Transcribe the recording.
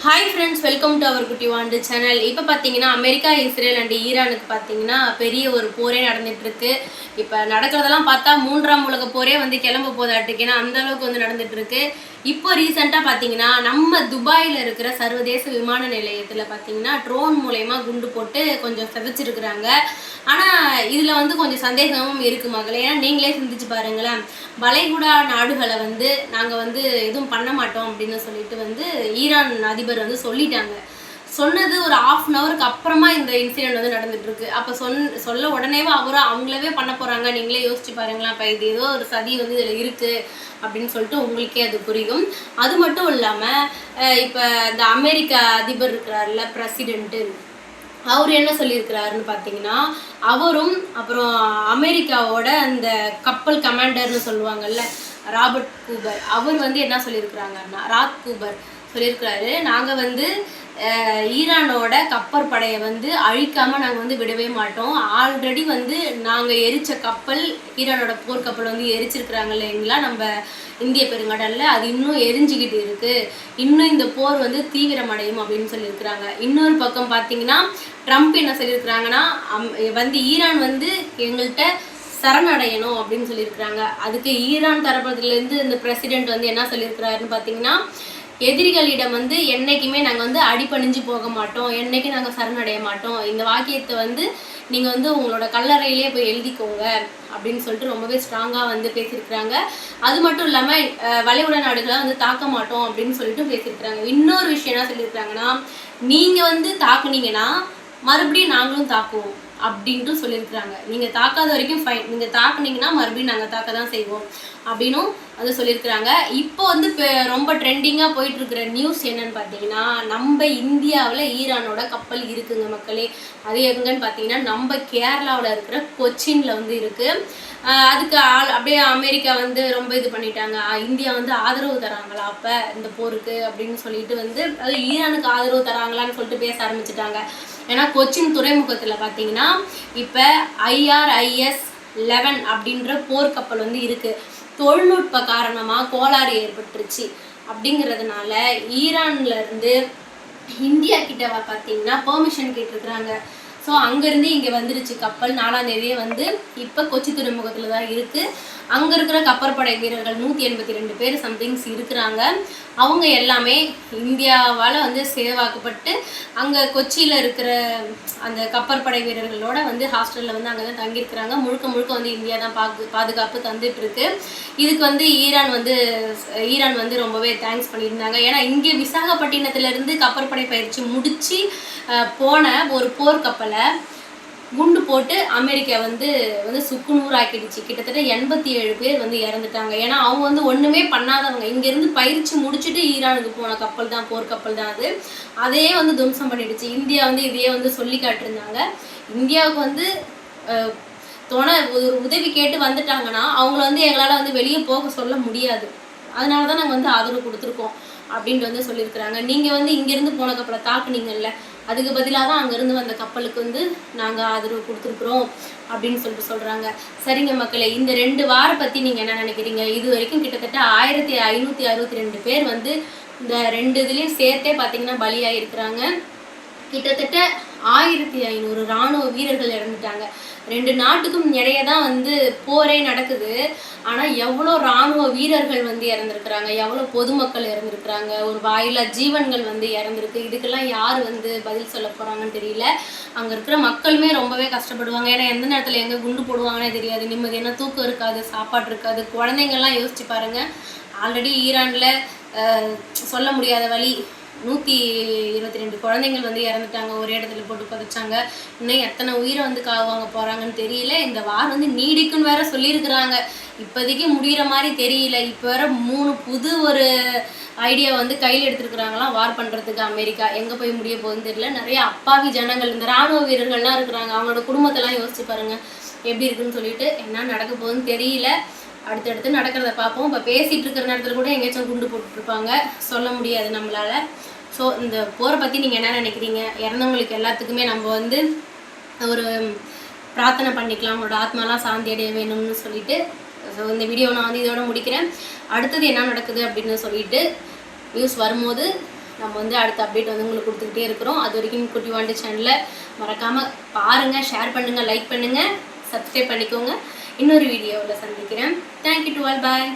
Hi friends, welcome to our Kutti Vandu channel. இப்போ பார்த்தீங்கன்னா America, Israel and ஈரானுக்கு பார்த்தீங்கன்னா பெரிய ஒரு போரே நடந்துகிட்ருக்கு. இப்போ நடக்கிறதெல்லாம் பார்த்தா மூன்றாம் உலக போரே வந்து கிளம்ப போதாட்டுக்கு, ஏன்னா அந்தளவுக்கு வந்து நடந்துகிட்ருக்கு. இப்போ ரீசெண்டாக பார்த்தீங்கன்னா நம்ம துபாயில் இருக்கிற சர்வதேச விமான நிலையத்தில் பார்த்தீங்கன்னா ட்ரோன் மூலயமா குண்டு போட்டு கொஞ்சம் சிதைச்சிருக்கிறாங்க. ஆனால் இதில் வந்து கொஞ்சம் சந்தேகமும் இருக்குது மகளே. ஏன்னா நீங்களே சிந்திச்சு பாருங்களேன், வளைகுடா நாடுகளை வந்து நாங்கள் வந்து எதுவும் பண்ண மாட்டோம் அப்படின்னு சொல்லிட்டு வந்து ஈரான் அதிபர் வந்து சொல்லிட்டாங்க. சொன்னது ஒரு ½ அப்புறமா இந்த இன்சிடென்ட் வந்து நடந்துட்டு இருக்கு. அப்போ சொல்ல உடனேவே அவங்களவே பண்ண போறாங்க. நீங்களே யோசிச்சு பாருங்களேன். இப்போ இது ஏதோ ஒரு சதி வந்து இதில் இருக்கு அப்படின்னு சொல்லிட்டு உங்களுக்கே அது புரியும். அது மட்டும் இல்லாமல் இப்போ இந்த அமெரிக்கா அதிபர் இருக்கிறார்ல, பிரசிடென்ட்டு, அவர் என்ன சொல்லியிருக்கிறாருன்னு பார்த்தீங்கன்னா, அவரும் அப்புறம் அமெரிக்காவோட அந்த கப்பல் கமாண்டர்னு சொல்லுவாங்கல்ல, ராபர்ட் கூபர், அவர் வந்து என்ன சொல்லியிருக்கிறாங்கன்னா, ராத் கூபர் சொல்லியிருக்கிறாரு, நாங்கள் வந்து ஈரானோட கப்பற்படையை வந்து அழிக்காமல் நாங்கள் வந்து விடவே மாட்டோம். ஆல்ரெடி வந்து நாங்கள் எரித்த கப்பல், ஈரானோட போர்க்கப்பல் வந்து எரிச்சிருக்கிறாங்க இல்லைங்களா நம்ம இந்திய பெருங்கடலில், அது இன்னும் எரிஞ்சிக்கிட்டு இருக்குது. இன்னும் இந்த போர் வந்து தீவிரமடையும் அப்படின்னு சொல்லியிருக்கிறாங்க. இன்னொரு பக்கம் பார்த்தீங்கன்னா ட்ரம்ப் என்ன சொல்லியிருக்கிறாங்கன்னா, வந்து ஈரான் வந்து எங்கள்கிட்ட சரணடையணும் அப்படின்னு சொல்லியிருக்கிறாங்க. அதுக்கு ஈரான் தரப்புலேருந்து இந்த பிரசிடென்ட் வந்து என்ன சொல்லியிருக்கிறாருன்னு பார்த்தீங்கன்னா, எதிரிகளிடம் வந்து என்றைக்குமே நாங்கள் வந்து அடிபணிஞ்சு போக மாட்டோம், என்றைக்கும் நாங்கள் சரணடைய மாட்டோம், இந்த வாக்கியத்தை வந்து நீங்கள் வந்து உங்களோட கல்லறையிலே போய் எழுதிக்கோங்க அப்படின்னு சொல்லிட்டு ரொம்பவே ஸ்ட்ராங்காக வந்து பேசியிருக்கிறாங்க. அது மட்டும் இல்லாமல் வளைகுடா நாடுகளை வந்து தாக்க மாட்டோம் அப்படின்னு சொல்லிட்டு பேசியிருக்கிறாங்க. இன்னொரு விஷயம் என்ன சொல்லியிருக்கிறாங்கன்னா, நீங்கள் வந்து தாக்குனீங்கன்னா மறுபடியும் நாங்களும் தாக்குவோம் அப்படின்ட்டு சொல்லியிருக்கிறாங்க. நீங்கள் தாக்காத வரைக்கும் ஃபைன், நீங்கள் தாக்குனீங்கன்னா மறுபடியும் நாங்கள் தாக்க தான் செய்வோம் அப்படின்னும் அது சொல்லியிருக்கிறாங்க. இப்போ வந்து இப்போ ரொம்ப ட்ரெண்டிங்காக போயிட்டுருக்கிற நியூஸ் என்னன்னு பார்த்தீங்கன்னா, நம்ம இந்தியாவில் ஈரானோட கப்பல் இருக்குங்க மக்களே. அது எங்கன்னு பார்த்தீங்கன்னா நம்ம கேரளாவில் இருக்கிற கொச்சினில் வந்து இருக்குது. அதுக்கு அப்படியே அமெரிக்கா வந்து ரொம்ப இது பண்ணிட்டாங்க, இந்தியா வந்து ஆதரவு தராங்களா அப்போ இந்த போருக்கு அப்படின்னு சொல்லிட்டு வந்து அது ஈரானுக்கு ஆதரவு தராங்களான்னு சொல்லிட்டு பேச ஆரம்பிச்சிட்டாங்க. ஏன்னா கொச்சின் துறைமுகத்தில் பார்த்தீங்கன்னா இப்போ IRIS 11 அப்படின்ற போர்க்கப்பல் வந்து இருக்குது. தொழில்நுட்ப காரணமாக கோளாறு ஏற்பட்டுருச்சு. அப்படிங்கிறதுனால ஈரான்லேருந்து இந்தியா கிட்ட பார்த்தீங்கன்னா பெர்மிஷன் கேட்டிருக்கிறாங்க. ஸோ அங்கேருந்து இங்கே வந்துருச்சு கப்பல். 4ஆம் தேதியே வந்து இப்போ கொச்சி துறைமுகத்தில் தான் இருக்குது. அங்கே இருக்கிற கப்பற்படை வீரர்கள் 182 பேர் சம்திங்ஸ் இருக்கிறாங்க. அவங்க எல்லாமே இந்தியாவால் வந்து சேவாக்கப்பட்டு அங்கே கொச்சியில் இருக்கிற அந்த கப்பற்படை வீரர்களோட வந்து ஹாஸ்டலில் வந்து அங்கே தான் தங்கியிருக்கிறாங்க. முழுக்க வந்து இந்தியா தான் பாதுகாப்பு தந்துட்டுருக்கு. இதுக்கு வந்து ஈரான் வந்து ரொம்பவே தேங்க்ஸ் பண்ணியிருந்தாங்க. ஏன்னா இங்கே விசாகப்பட்டினத்துலேருந்து கப்பற்படை பயிற்சி முடித்து போன ஒரு போர்க்கப்பலை குண்டு போட்டு அமெரிக்கா வந்து சுக்குநூறாக்கிடுச்சு. கிட்டத்தட்ட 87 பேர் வந்து இறந்துட்டாங்க. ஏன்னா அவங்க வந்து ஒன்றுமே பண்ணாதவங்க, இங்கேருந்து பயிற்சி முடிச்சுட்டு ஈரானுக்கு போன கப்பல் தான், போர்க்கப்பல் தான் அது. அதையே வந்து துவம்சம் பண்ணிடுச்சு. இந்தியா வந்து இதையே வந்து சொல்லி காட்டிருந்தாங்க. இந்தியாவுக்கு வந்து உதவி கேட்டு வந்துட்டாங்கன்னா அவங்கள வந்து எங்களால் வந்து வெளியே போக சொல்ல முடியாது. அதனால தான் நாங்கள் வந்து ஆதரவு கொடுத்துருக்கோம் அப்படின்ட்டு வந்து சொல்லியிருக்கிறாங்க. நீங்கள் வந்து இங்கேருந்து போன கப்பலை தாக்குனீங்கல்ல, அதுக்கு பதிலாக தான் அங்கேருந்து வந்த கப்பலுக்கு வந்து நாங்கள் ஆதரவு கொடுத்துருக்குறோம் அப்படின்னு சொல்லிட்டு சொல்கிறாங்க. சரிங்க மக்களே, இந்த 2 வாரம் பற்றி நீங்கள் என்ன நினைக்கிறீங்க? இது வரைக்கும் கிட்டத்தட்ட 1562 பேர் வந்து இந்த 2 இதுலேயும் சேர்த்தே பார்த்தீங்கன்னா பலியாகிருக்கிறாங்க. கிட்டத்தட்ட 1500 இராணுவ வீரர்கள் இறந்துட்டாங்க. 2 நாட்டுக்கும் இடையே தான் வந்து போரே நடக்குது. ஆனால் எவ்வளோ இராணுவ வீரர்கள் வந்து இறந்துருக்குறாங்க, எவ்வளோ பொதுமக்கள் இறந்துருக்குறாங்க, ஒரு வாயிலா ஜீவன்கள் வந்து இறந்துருக்கு. இதுக்கெல்லாம் யார் வந்து பதில் சொல்ல போகிறாங்கன்னு தெரியல. அங்கே இருக்கிற மக்களுமே ரொம்பவே கஷ்டப்படுவாங்க. ஏன்னா எந்த நேரத்தில் எங்கே குண்டு போடுவாங்கன்னே தெரியாது. நிம்மதியான தூக்கம் இருக்காது, சாப்பாடு இருக்காது. குழந்தைங்கள்லாம் யோசிச்சு பாருங்கள். ஆல்ரெடி ஈரானில் சொல்ல முடியாத வழி 122 குழந்தைங்கள் வந்து இறந்துட்டாங்க, ஒரே இடத்துல போட்டு புதைச்சாங்க. இன்னும் எத்தனை உயிரை வந்து காவாங்க போகிறாங்கன்னு தெரியல. இந்த வாரம் வந்து நீடிக்குன்னு வேற சொல்லியிருக்கிறாங்க. இப்போதைக்கு முடிகிற மாதிரி தெரியல. இப்போ வேற 3 புது ஒரு ஐடியா வந்து கையில் எடுத்துருக்குறாங்களாம் வார் பண்ணுறதுக்கு அமெரிக்கா. எங்கே போய் முடிய போகுதுன்னு தெரியல. நிறைய அப்பாவி ஜனங்கள், இந்த இராணுவ வீரர்கள்லாம் இருக்கிறாங்க, அவங்களோட குடும்பத்தெல்லாம் யோசிச்சு பாருங்கள் எப்படி இருக்குன்னு சொல்லிட்டு. என்ன நடக்க போகுதுன்னு தெரியல. அடுத்தடுத்து நடக்கிறத பார்ப்போம். இப்போ பேசிகிட்டு இருக்கிற நேரத்தில் கூட எங்கேயாச்சும் குண்டு போட்டுட்ருப்பாங்க, சொல்ல முடியாது நம்மளால். ஸோ இந்த போரை பற்றி நீங்கள் என்ன நினைக்கிறீங்க? இறந்தவங்களுக்கு எல்லாத்துக்குமே நம்ம வந்து ஒரு பிரார்த்தனை பண்ணிக்கலாம், அவங்களோட ஆத்மாலாம் சாந்தி அடைய வேணும்னு சொல்லிட்டு. ஸோ இந்த வீடியோ நான் வந்து இதோட முடிக்கிறேன். அடுத்தது என்ன நடக்குது அப்படின்னு சொல்லிட்டு நியூஸ் வரும்போது நம்ம வந்து அடுத்த அப்டேட் வந்து உங்களுக்கு கொடுத்துக்கிட்டே இருக்கிறோம். அது வரைக்கும் குட்டி வாண்டு சேனலை மறக்காமல் பாருங்கள், ஷேர் பண்ணுங்கள், லைக் பண்ணுங்கள், சப்ஸ்கிரைப் பண்ணிக்கோங்க. இன்னொரு வீடியோவில் சந்திக்கிறேன். Thank you to all, bye.